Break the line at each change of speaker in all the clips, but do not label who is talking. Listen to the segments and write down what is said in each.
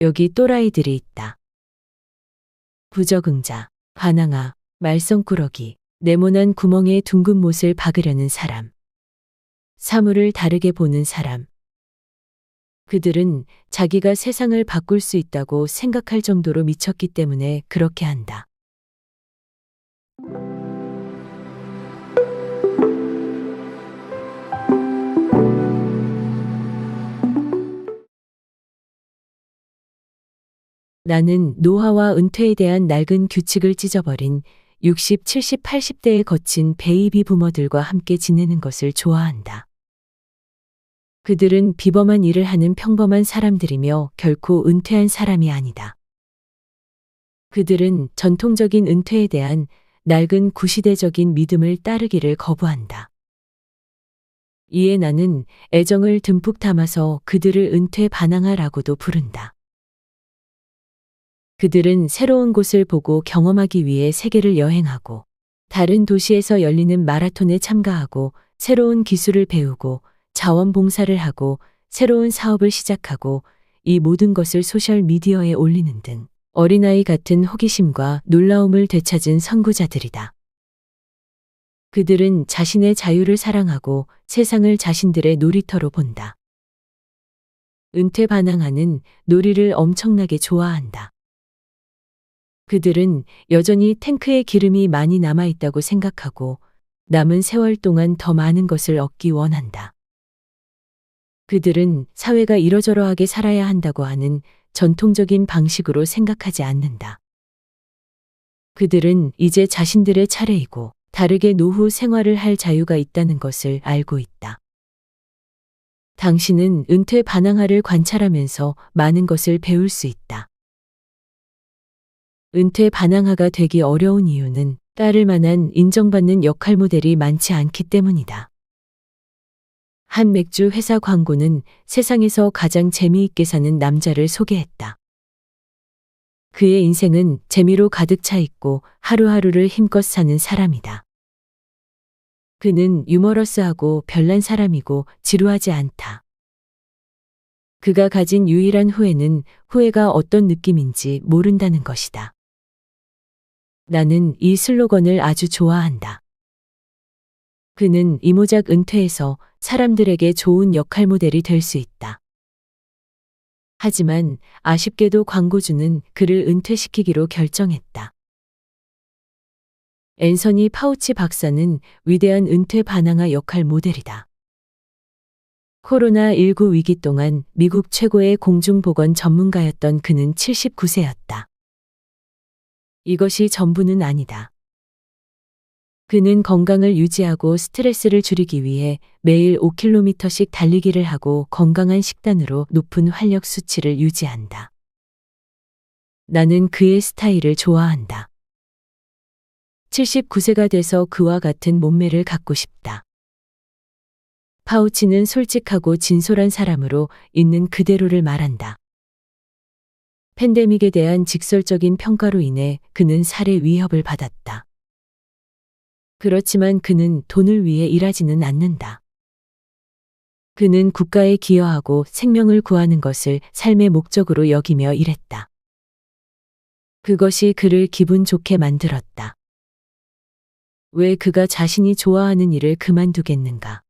여기 또라이들이 있다. 부적응자, 반항아, 말썽꾸러기, 네모난 구멍에 둥근 못을 박으려는 사람. 사물을 다르게 보는 사람. 그들은 자기가 세상을 바꿀 수 있다고 생각할 정도로 미쳤기 때문에 그렇게 한다. 나는 노화와 은퇴에 대한 낡은 규칙을 찢어버린 60, 70, 80대에 거친 베이비 부머들과 함께 지내는 것을 좋아한다. 그들은 비범한 일을 하는 평범한 사람들이며 결코 은퇴한 사람이 아니다. 그들은 전통적인 은퇴에 대한 낡은 구시대적인 믿음을 따르기를 거부한다. 이에 나는 애정을 듬뿍 담아서 그들을 은퇴 반항아라고도 부른다. 그들은 새로운 곳을 보고 경험하기 위해 세계를 여행하고 다른 도시에서 열리는 마라톤에 참가하고 새로운 기술을 배우고 자원봉사를 하고 새로운 사업을 시작하고 이 모든 것을 소셜미디어에 올리는 등 어린아이 같은 호기심과 놀라움을 되찾은 선구자들이다. 그들은 자신의 자유를 사랑하고 세상을 자신들의 놀이터로 본다. 은퇴 반항아는 놀이를 엄청나게 좋아한다. 그들은 여전히 탱크에 기름이 많이 남아있다고 생각하고 남은 세월 동안 더 많은 것을 얻기 원한다. 그들은 사회가 이러저러하게 살아야 한다고 하는 전통적인 방식으로 생각하지 않는다. 그들은 이제 자신들의 차례이고 다르게 노후 생활을 할 자유가 있다는 것을 알고 있다. 당신은 은퇴 반항아를 관찰하면서 많은 것을 배울 수 있다. 은퇴 반항아가 되기 어려운 이유는 따를 만한 인정받는 역할 모델이 많지 않기 때문이다. 한 맥주 회사 광고는 세상에서 가장 재미있게 사는 남자를 소개했다. 그의 인생은 재미로 가득 차 있고 하루하루를 힘껏 사는 사람이다. 그는 유머러스하고 별난 사람이고 지루하지 않다. 그가 가진 유일한 후회는 후회가 어떤 느낌인지 모른다는 것이다. 나는 이 슬로건을 아주 좋아한다. 그는 이모작 은퇴해서 사람들에게 좋은 역할 모델이 될 수 있다. 하지만 아쉽게도 광고주는 그를 은퇴시키기로 결정했다. 앤서니 파우치 박사는 위대한 은퇴 반항아 역할 모델이다. 코로나19 위기 동안 미국 최고의 공중보건 전문가였던 그는 79세였다. 이것이 전부는 아니다. 그는 건강을 유지하고 스트레스를 줄이기 위해 매일 5km씩 달리기를 하고 건강한 식단으로 높은 활력 수치를 유지한다. 나는 그의 스타일을 좋아한다. 79세가 돼서 그와 같은 몸매를 갖고 싶다. 파우치는 솔직하고 진솔한 사람으로 있는 그대로를 말한다. 팬데믹에 대한 직설적인 평가로 인해 그는 살해 위협을 받았다. 그렇지만 그는 돈을 위해 일하지는 않는다. 그는 국가에 기여하고 생명을 구하는 것을 삶의 목적으로 여기며 일했다. 그것이 그를 기분 좋게 만들었다. 왜 그가 자신이 좋아하는 일을 그만두겠는가?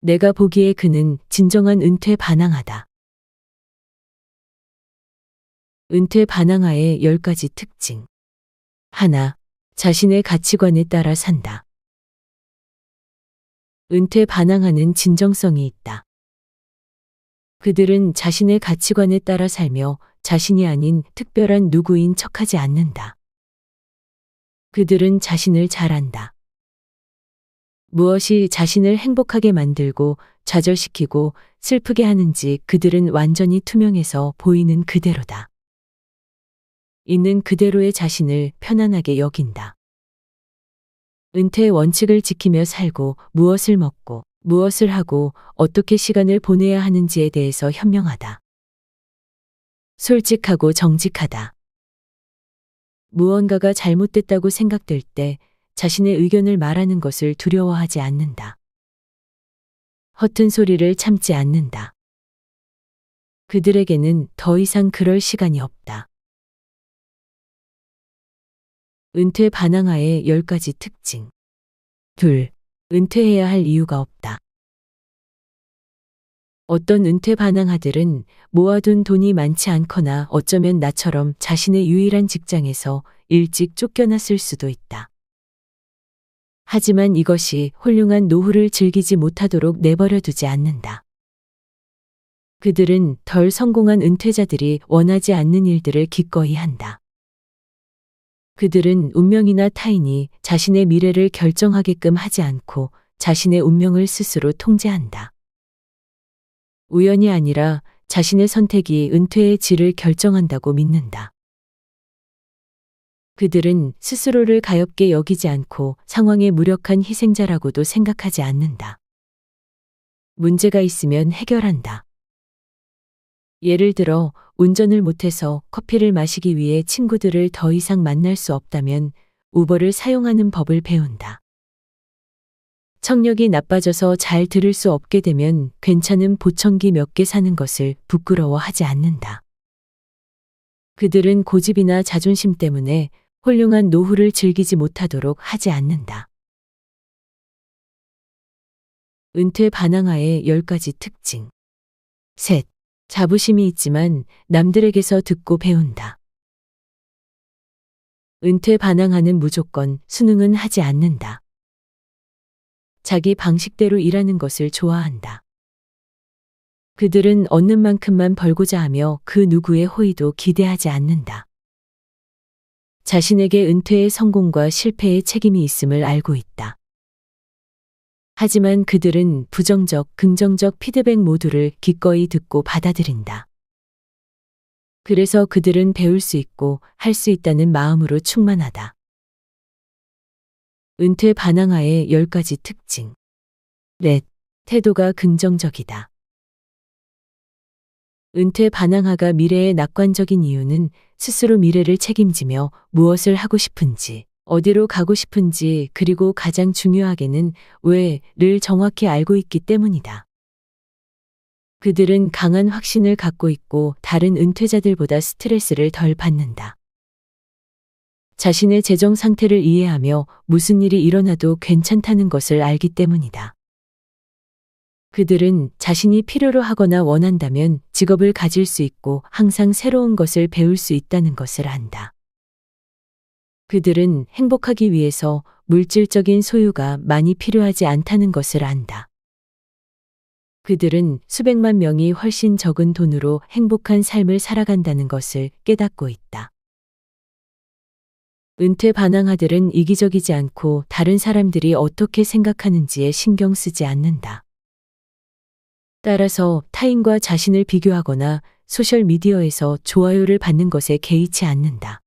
내가 보기에 그는 진정한 은퇴 반항아다. 은퇴 반항아의 10가지 특징. 하나, 자신의 가치관에 따라 산다. 은퇴 반항아는 진정성이 있다. 그들은 자신의 가치관에 따라 살며 자신이 아닌 특별한 누구인 척하지 않는다. 그들은 자신을 잘 안다. 무엇이 자신을 행복하게 만들고 좌절시키고 슬프게 하는지 그들은 완전히 투명해서 보이는 그대로다. 있는 그대로의 자신을 편안하게 여긴다. 은퇴의 원칙을 지키며 살고 무엇을 먹고 무엇을 하고 어떻게 시간을 보내야 하는지에 대해서 현명하다. 솔직하고 정직하다. 무언가가 잘못됐다고 생각될 때 자신의 의견을 말하는 것을 두려워하지 않는다. 허튼 소리를 참지 않는다. 그들에게는 더 이상 그럴 시간이 없다. 은퇴 반항아의 10가지 특징. 둘, 은퇴해야 할 이유가 없다. 어떤 은퇴 반항아들은 모아둔 돈이 많지 않거나 어쩌면 나처럼 자신의 유일한 직장에서 일찍 쫓겨났을 수도 있다. 하지만 이것이 훌륭한 노후를 즐기지 못하도록 내버려 두지 않는다. 그들은 덜 성공한 은퇴자들이 원하지 않는 일들을 기꺼이 한다. 그들은 운명이나 타인이 자신의 미래를 결정하게끔 하지 않고 자신의 운명을 스스로 통제한다. 우연이 아니라 자신의 선택이 은퇴의 질을 결정한다고 믿는다. 그들은 스스로를 가엾게 여기지 않고 상황의 무력한 희생자라고도 생각하지 않는다. 문제가 있으면 해결한다. 예를 들어 운전을 못해서 커피를 마시기 위해 친구들을 더 이상 만날 수 없다면 우버를 사용하는 법을 배운다. 청력이 나빠져서 잘 들을 수 없게 되면 괜찮은 보청기 몇 개 사는 것을 부끄러워하지 않는다. 그들은 고집이나 자존심 때문에 훌륭한 노후를 즐기지 못하도록 하지 않는다. 은퇴 반항아의 10가지 특징. 셋, 자부심이 있지만 남들에게서 듣고 배운다. 은퇴 반항아는 무조건 수능은 하지 않는다. 자기 방식대로 일하는 것을 좋아한다. 그들은 얻는 만큼만 벌고자 하며 그 누구의 호의도 기대하지 않는다. 자신에게 은퇴의 성공과 실패의 책임이 있음을 알고 있다. 하지만 그들은 부정적, 긍정적 피드백 모두를 기꺼이 듣고 받아들인다. 그래서 그들은 배울 수 있고 할 수 있다는 마음으로 충만하다. 은퇴 반항아의 10가지 특징. 넷, 태도가 긍정적이다. 은퇴 반항아가 미래에 낙관적인 이유는 스스로 미래를 책임지며 무엇을 하고 싶은지, 어디로 가고 싶은지, 그리고 가장 중요하게는 왜를 정확히 알고 있기 때문이다. 그들은 강한 확신을 갖고 있고 다른 은퇴자들보다 스트레스를 덜 받는다. 자신의 재정 상태를 이해하며 무슨 일이 일어나도 괜찮다는 것을 알기 때문이다. 그들은 자신이 필요로 하거나 원한다면 직업을 가질 수 있고 항상 새로운 것을 배울 수 있다는 것을 안다. 그들은 행복하기 위해서 물질적인 소유가 많이 필요하지 않다는 것을 안다. 그들은 수백만 명이 훨씬 적은 돈으로 행복한 삶을 살아간다는 것을 깨닫고 있다. 은퇴 반항아들은 이기적이지 않고 다른 사람들이 어떻게 생각하는지에 신경 쓰지 않는다. 따라서 타인과 자신을 비교하거나 소셜미디어에서 좋아요를 받는 것에 개의치 않는다.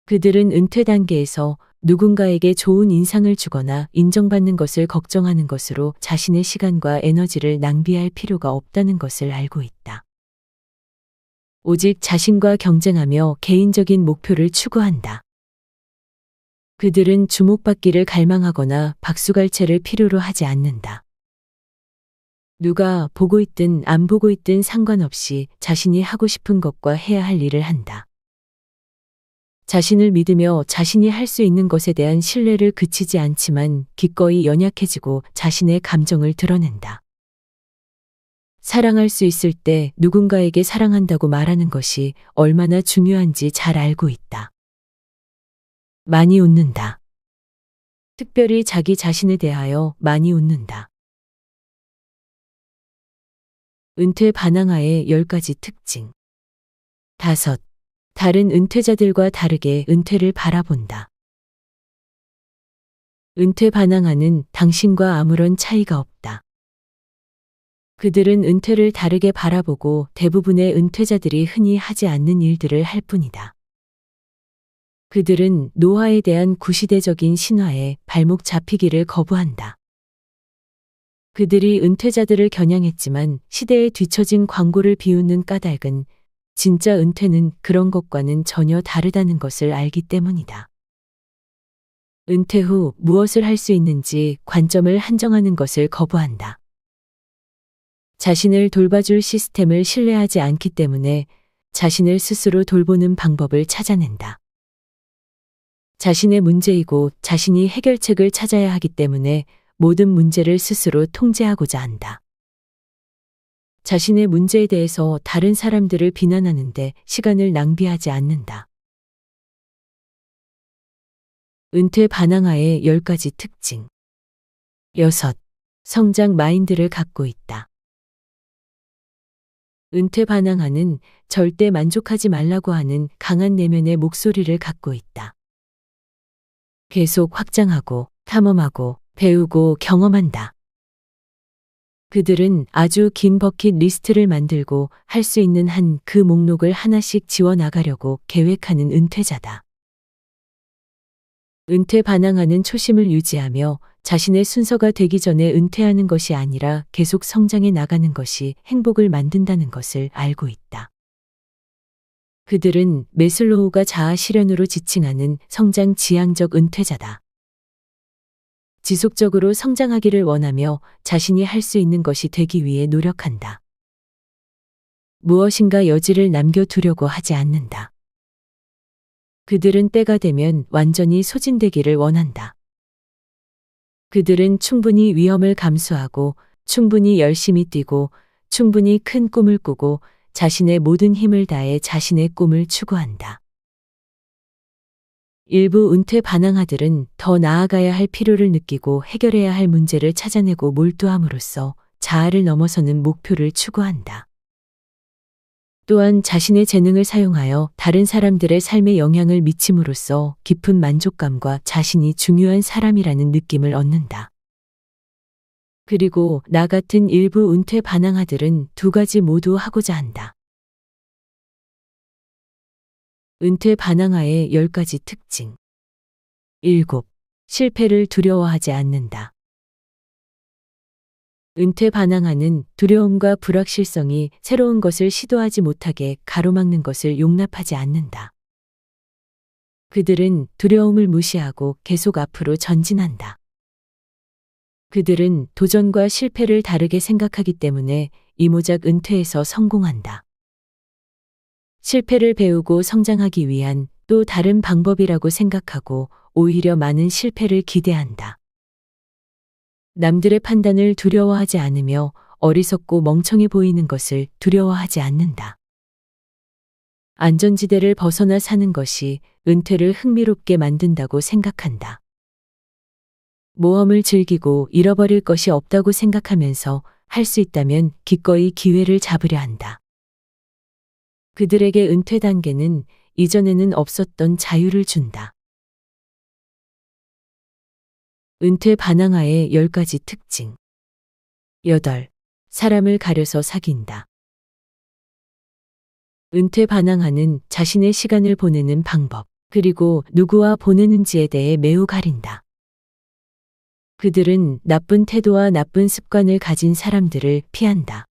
그들은 은퇴 단계에서 누군가에게 좋은 인상을 주거나 인정받는 것을 걱정하는 것으로 자신의 시간과 에너지를 낭비할 필요가 없다는 것을 알고 있다. 오직 자신과 경쟁하며 개인적인 목표를 추구한다. 그들은 주목받기를 갈망하거나 박수갈채를 필요로 하지 않는다. 누가 보고 있든 안 보고 있든 상관없이 자신이 하고 싶은 것과 해야 할 일을 한다. 자신을 믿으며 자신이 할 수 있는 것에 대한 신뢰를 그치지 않지만 기꺼이 연약해지고 자신의 감정을 드러낸다. 사랑할 수 있을 때 누군가에게 사랑한다고 말하는 것이 얼마나 중요한지 잘 알고 있다. 많이 웃는다. 특별히 자기 자신에 대하여 많이 웃는다. 은퇴 반항아의 10가지 특징. 5. 다른 은퇴자들과 다르게 은퇴를 바라본다. 은퇴 반항아는 당신과 아무런 차이가 없다. 그들은 은퇴를 다르게 바라보고 대부분의 은퇴자들이 흔히 하지 않는 일들을 할 뿐이다. 그들은 노화에 대한 구시대적인 신화에 발목 잡히기를 거부한다. 그들이 은퇴자들을 겨냥했지만 시대에 뒤처진 광고를 비우는 까닭은 진짜 은퇴는 그런 것과는 전혀 다르다는 것을 알기 때문이다. 은퇴 후 무엇을 할 수 있는지 관점을 한정하는 것을 거부한다. 자신을 돌봐줄 시스템을 신뢰하지 않기 때문에 자신을 스스로 돌보는 방법을 찾아낸다. 자신의 문제이고 자신이 해결책을 찾아야 하기 때문에 모든 문제를 스스로 통제하고자 한다. 자신의 문제에 대해서 다른 사람들을 비난하는데 시간을 낭비하지 않는다. 은퇴 반항아의 10가지 특징. 6. 성장 마인드를 갖고 있다. 은퇴 반항아는 절대 만족하지 말라고 하는 강한 내면의 목소리를 갖고 있다. 계속 확장하고 탐험하고 배우고 경험한다. 그들은 아주 긴 버킷 리스트를 만들고 할 수 있는 한 그 목록을 하나씩 지워나가려고 계획하는 은퇴자다. 은퇴 반항아는 초심을 유지하며 자신의 순서가 되기 전에 은퇴하는 것이 아니라 계속 성장해 나가는 것이 행복을 만든다는 것을 알고 있다. 그들은 매슬로우가 자아 실현으로 지칭하는 성장 지향적 은퇴자다. 지속적으로 성장하기를 원하며 자신이 할 수 있는 것이 되기 위해 노력한다. 무엇인가 여지를 남겨두려고 하지 않는다. 그들은 때가 되면 완전히 소진되기를 원한다. 그들은 충분히 위험을 감수하고 충분히 열심히 뛰고 충분히 큰 꿈을 꾸고 자신의 모든 힘을 다해 자신의 꿈을 추구한다. 일부 은퇴 반항아들은 더 나아가야 할 필요를 느끼고 해결해야 할 문제를 찾아내고 몰두함으로써 자아를 넘어서는 목표를 추구한다. 또한 자신의 재능을 사용하여 다른 사람들의 삶에 영향을 미침으로써 깊은 만족감과 자신이 중요한 사람이라는 느낌을 얻는다. 그리고 나 같은 일부 은퇴 반항아들은 2가지 모두 하고자 한다. 은퇴 반항아의 10가지 특징. 7. 실패를 두려워하지 않는다. 은퇴 반항아는 두려움과 불확실성이 새로운 것을 시도하지 못하게 가로막는 것을 용납하지 않는다. 그들은 두려움을 무시하고 계속 앞으로 전진한다. 그들은 도전과 실패를 다르게 생각하기 때문에 이모작 은퇴에서 성공한다. 실패를 배우고 성장하기 위한 또 다른 방법이라고 생각하고 오히려 많은 실패를 기대한다. 남들의 판단을 두려워하지 않으며 어리석고 멍청해 보이는 것을 두려워하지 않는다. 안전지대를 벗어나 사는 것이 은퇴를 흥미롭게 만든다고 생각한다. 모험을 즐기고 잃어버릴 것이 없다고 생각하면서 할 수 있다면 기꺼이 기회를 잡으려 한다. 그들에게 은퇴 단계는 이전에는 없었던 자유를 준다. 은퇴 반항아의 10가지 특징. 8. 사람을 가려서 사귄다. 은퇴 반항아는 자신의 시간을 보내는 방법, 그리고 누구와 보내는지에 대해 매우 가린다. 그들은 나쁜 태도와 나쁜 습관을 가진 사람들을 피한다.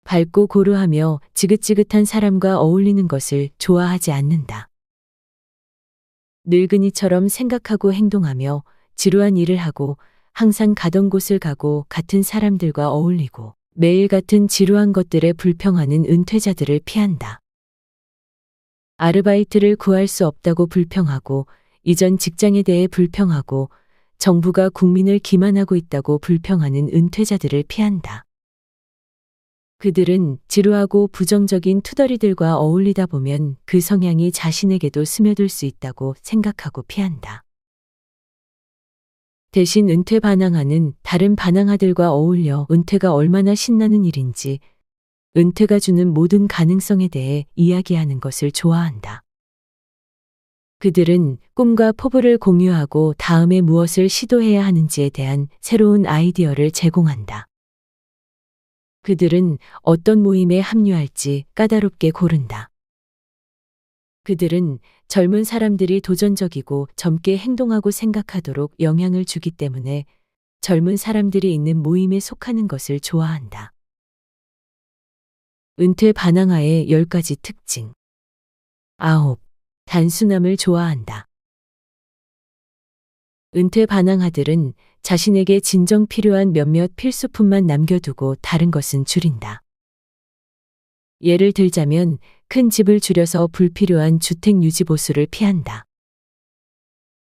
밝고 고루하며 지긋지긋한 사람과 어울리는 것을 좋아하지 않는다. 늙은이처럼 생각하고 행동하며 지루한 일을 하고 항상 가던 곳을 가고 같은 사람들과 어울리고 매일 같은 지루한 것들에 불평하는 은퇴자들을 피한다. 아르바이트를 구할 수 없다고 불평하고 이전 직장에 대해 불평하고 정부가 국민을 기만하고 있다고 불평하는 은퇴자들을 피한다. 그들은 지루하고 부정적인 투덜이들과 어울리다 보면 그 성향이 자신에게도 스며들 수 있다고 생각하고 피한다. 대신 은퇴 반항아는 다른 반항아들과 어울려 은퇴가 얼마나 신나는 일인지, 은퇴가 주는 모든 가능성에 대해 이야기하는 것을 좋아한다. 그들은 꿈과 포부를 공유하고 다음에 무엇을 시도해야 하는지에 대한 새로운 아이디어를 제공한다. 그들은 어떤 모임에 합류할지 까다롭게 고른다. 그들은 젊은 사람들이 도전적이고 젊게 행동하고 생각하도록 영향을 주기 때문에 젊은 사람들이 있는 모임에 속하는 것을 좋아한다. 은퇴 반항아의 10가지 특징. 9. 단순함을 좋아한다. 은퇴 반항아들은 자신에게 진정 필요한 몇몇 필수품만 남겨두고 다른 것은 줄인다. 예를 들자면 큰 집을 줄여서 불필요한 주택 유지 보수를 피한다.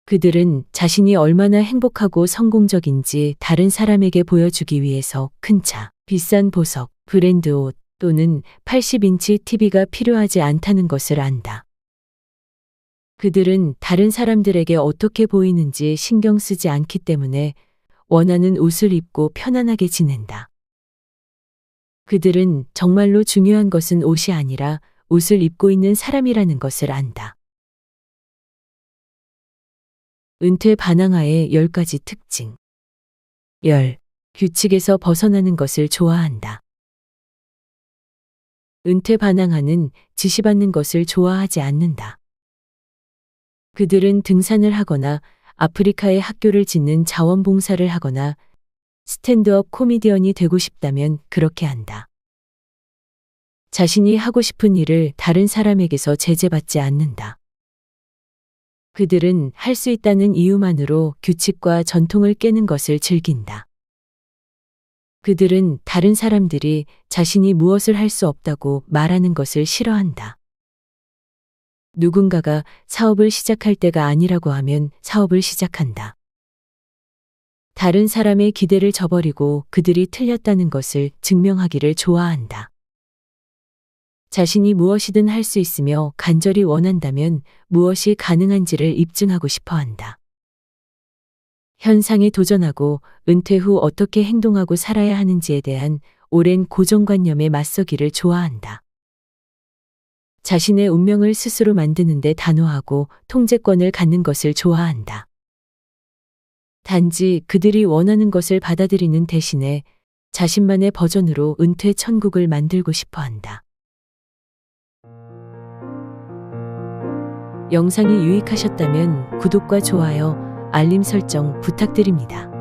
그들은 자신이 얼마나 행복하고 성공적인지 다른 사람에게 보여주기 위해서 큰 차, 비싼 보석, 브랜드 옷 또는 80인치 TV가 필요하지 않다는 것을 안다. 그들은 다른 사람들에게 어떻게 보이는지 신경 쓰지 않기 때문에 원하는 옷을 입고 편안하게 지낸다. 그들은 정말로 중요한 것은 옷이 아니라 옷을 입고 있는 사람이라는 것을 안다. 은퇴 반항아의 10가지 특징. 10. 규칙에서 벗어나는 것을 좋아한다. 은퇴 반항아는 지시받는 것을 좋아하지 않는다. 그들은 등산을 하거나 아프리카에 학교를 짓는 자원봉사를 하거나 스탠드업 코미디언이 되고 싶다면 그렇게 한다. 자신이 하고 싶은 일을 다른 사람에게서 제재받지 않는다. 그들은 할 수 있다는 이유만으로 규칙과 전통을 깨는 것을 즐긴다. 그들은 다른 사람들이 자신이 무엇을 할 수 없다고 말하는 것을 싫어한다. 누군가가 사업을 시작할 때가 아니라고 하면 사업을 시작한다. 다른 사람의 기대를 저버리고 그들이 틀렸다는 것을 증명하기를 좋아한다. 자신이 무엇이든 할 수 있으며 간절히 원한다면 무엇이 가능한지를 입증하고 싶어 한다. 현상에 도전하고 은퇴 후 어떻게 행동하고 살아야 하는지에 대한 오랜 고정관념에 맞서기를 좋아한다. 자신의 운명을 스스로 만드는 데 단호하고 통제권을 갖는 것을 좋아한다. 단지 그들이 원하는 것을 받아들이는 대신에 자신만의 버전으로 은퇴 천국을 만들고 싶어 한다. 영상이 유익하셨다면 구독과 좋아요, 알림 설정 부탁드립니다.